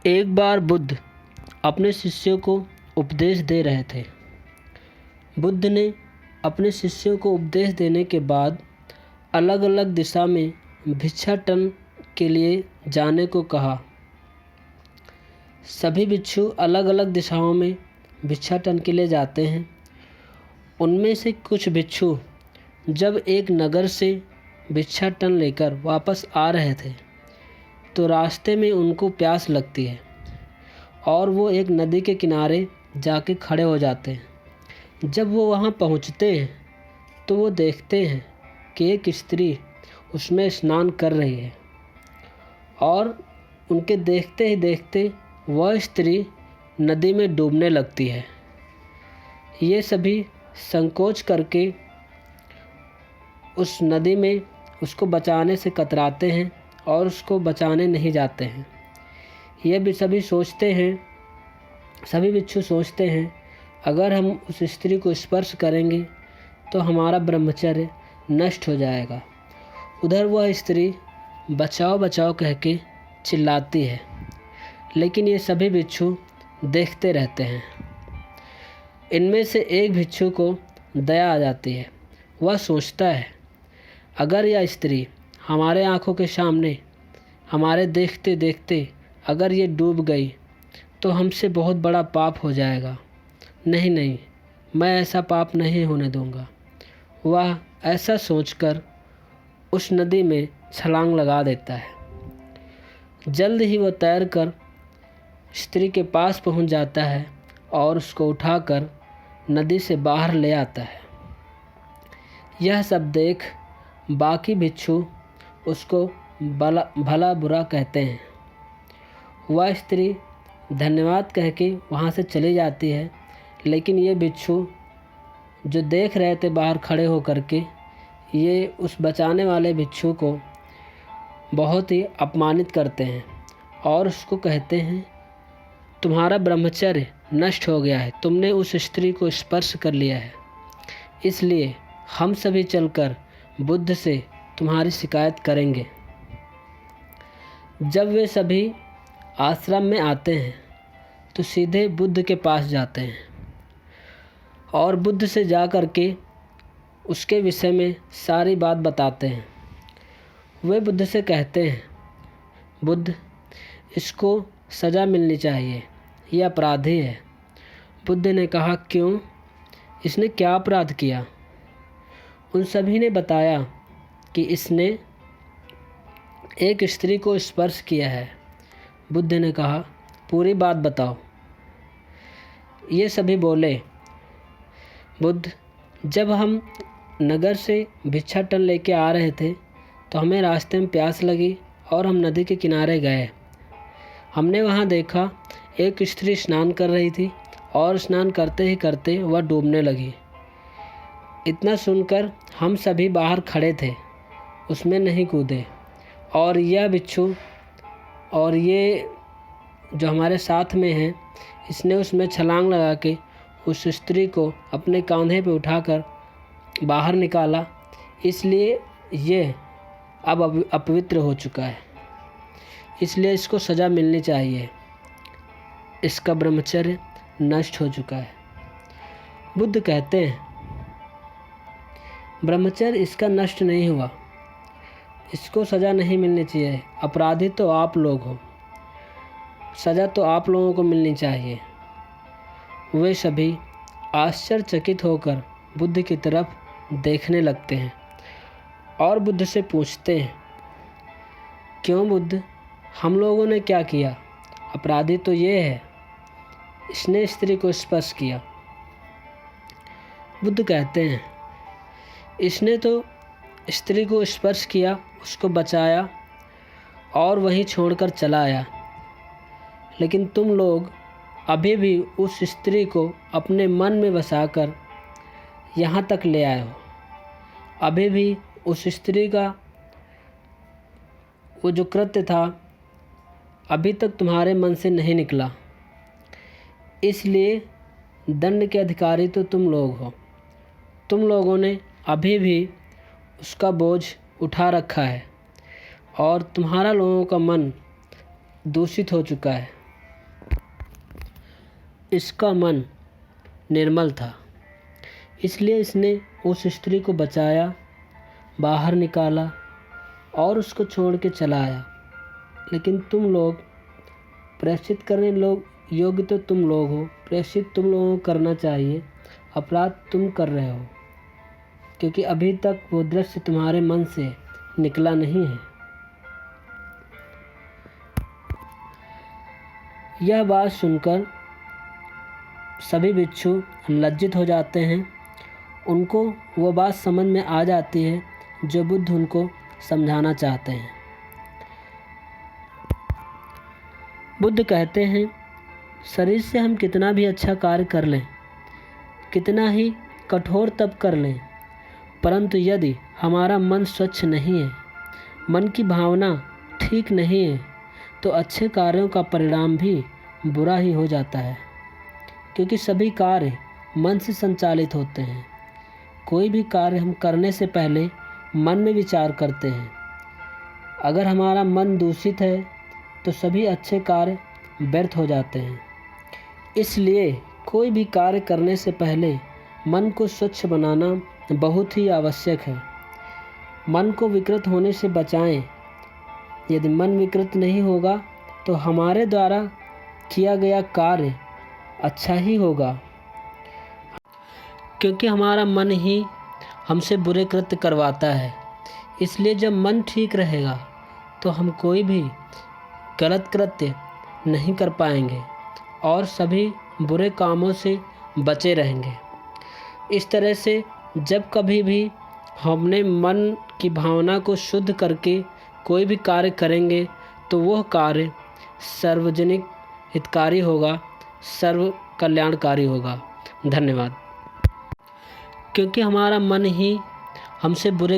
एक बार बुद्ध अपने शिष्यों को उपदेश दे रहे थे। बुद्ध ने अपने शिष्यों को उपदेश देने के बाद अलग अलग दिशा में भिक्षाटन के लिए जाने को कहा। सभी भिक्षु अलग अलग दिशाओं में भिक्षाटन के लिए जाते हैं। उनमें से कुछ भिक्षु जब एक नगर से भिक्षाटन लेकर वापस आ रहे थे तो रास्ते में उनको प्यास लगती है और वो एक नदी के किनारे जाके खड़े हो जाते हैं। जब वो वहाँ पहुँचते हैं तो वो देखते हैं कि एक स्त्री उसमें स्नान कर रही है और उनके देखते ही देखते वह स्त्री नदी में डूबने लगती है। ये सभी संकोच करके उस नदी में उसको बचाने से कतराते हैं और उसको बचाने नहीं जाते हैं। ये भी सभी भिक्षु सोचते हैं अगर हम उस स्त्री को स्पर्श करेंगे तो हमारा ब्रह्मचर्य नष्ट हो जाएगा। उधर वह स्त्री बचाओ बचाओ कह के चिल्लाती है, लेकिन ये सभी भिक्षु देखते रहते हैं। इनमें से एक भिक्षु को दया आ जाती है। वह सोचता है अगर यह स्त्री हमारे आँखों के सामने हमारे देखते देखते अगर ये डूब गई तो हमसे बहुत बड़ा पाप हो जाएगा। नहीं, मैं ऐसा पाप नहीं होने दूंगा। वह ऐसा सोचकर उस नदी में छलांग लगा देता है। जल्द ही वह तैरकर स्त्री के पास पहुंच जाता है और उसको उठाकर नदी से बाहर ले आता है। यह सब देख बाकी भिक्षु उसको भला बुरा कहते हैं। वह स्त्री धन्यवाद कह के वहाँ से चली जाती है, लेकिन ये भिक्षु जो देख रहे थे बाहर खड़े होकर के, ये उस बचाने वाले भिक्षु को बहुत ही अपमानित करते हैं और उसको कहते हैं तुम्हारा ब्रह्मचर्य नष्ट हो गया है, तुमने उस स्त्री को स्पर्श कर लिया है, इसलिए हम सभी चलकर बुद्ध से तुम्हारी शिकायत करेंगे। जब वे सभी आश्रम में आते हैं तो सीधे बुद्ध के पास जाते हैं और बुद्ध से जा कर के उसके विषय में सारी बात बताते हैं। वे बुद्ध से कहते हैं बुद्ध, इसको सज़ा मिलनी चाहिए, यह अपराधी है। बुद्ध ने कहा क्यों, इसने क्या अपराध किया? उन सभी ने बताया कि इसने एक स्त्री को स्पर्श किया है। बुद्ध ने कहा पूरी बात बताओ। ये सभी बोले बुद्ध, जब हम नगर से भिक्षाटन लेके आ रहे थे तो हमें रास्ते में प्यास लगी और हम नदी के किनारे गए। हमने वहाँ देखा एक स्त्री स्नान कर रही थी और स्नान करते ही करते वह डूबने लगी। इतना सुनकर हम सभी बाहर खड़े थे, उसमें नहीं कूदे और यह भिक्षु और ये जो हमारे साथ में है, इसने उसमें छलांग लगा के उस स्त्री को अपने कांधे पे उठाकर बाहर निकाला, इसलिए ये अब अपवित्र हो चुका है, इसलिए इसको सज़ा मिलनी चाहिए, इसका ब्रह्मचर्य नष्ट हो चुका है। बुद्ध कहते हैं ब्रह्मचर्य इसका नष्ट नहीं हुआ, इसको सज़ा नहीं मिलनी चाहिए, अपराधी तो आप लोग हो, सज़ा तो आप लोगों को मिलनी चाहिए। वे सभी आश्चर्यचकित होकर बुद्ध की तरफ देखने लगते हैं और बुद्ध से पूछते हैं क्यों बुद्ध, हम लोगों ने क्या किया? अपराधी तो ये है, इसने स्त्री को स्पर्श किया। बुद्ध कहते हैं इसने तो स्त्री को स्पर्श किया, उसको बचाया और वहीं छोड़कर चला आया, लेकिन तुम लोग अभी भी उस स्त्री को अपने मन में बसाकर यहाँ तक ले आए हो। अभी भी उस स्त्री का वो जो कृत्य था अभी तक तुम्हारे मन से नहीं निकला, इसलिए दंड के अधिकारी तो तुम लोग हो। तुम लोगों ने अभी भी उसका बोझ उठा रखा है और तुम्हारा लोगों का मन दूषित हो चुका है। इसका मन निर्मल था, इसलिए इसने उस स्त्री को बचाया, बाहर निकाला और उसको छोड़ के चला आया। लेकिन तुम लोग प्रायश्चित करने योग्य तो तुम लोग हो, प्रायश्चित तुम लोगों को करना चाहिए, अपराध तुम कर रहे हो, क्योंकि अभी तक वो दृश्य तुम्हारे मन से निकला नहीं है। यह बात सुनकर सभी भिक्षु लज्जित हो जाते हैं। उनको वो बात समझ में आ जाती है जो बुद्ध उनको समझाना चाहते हैं। बुद्ध कहते हैं, शरीर से हम कितना भी अच्छा कार्य कर लें, कितना ही कठोर तप कर लें, परंतु यदि हमारा मन स्वच्छ नहीं है, मन की भावना ठीक नहीं है, तो अच्छे कार्यों का परिणाम भी बुरा ही हो जाता है, क्योंकि सभी कार्य मन से संचालित होते हैं। कोई भी कार्य हम करने से पहले मन में विचार करते हैं। अगर हमारा मन दूषित है तो सभी अच्छे कार्य व्यर्थ हो जाते हैं। इसलिए कोई भी कार्य करने से पहले मन को स्वच्छ बनाना बहुत ही आवश्यक है। मन को विकृत होने से बचाएं। यदि मन विकृत नहीं होगा तो हमारे द्वारा किया गया कार्य अच्छा ही होगा, क्योंकि हमारा मन ही हमसे बुरे कृत्य करवाता है। इसलिए जब मन ठीक रहेगा तो हम कोई भी गलत कृत्य नहीं कर पाएंगे और सभी बुरे कामों से बचे रहेंगे। इस तरह से जब कभी भी हमने मन की भावना को शुद्ध करके कोई भी कार्य करेंगे तो वह कार्य सार्वजनिक हितकारी होगा, सर्व कल्याणकारी होगा। धन्यवाद। क्योंकि हमारा मन ही हमसे बुरे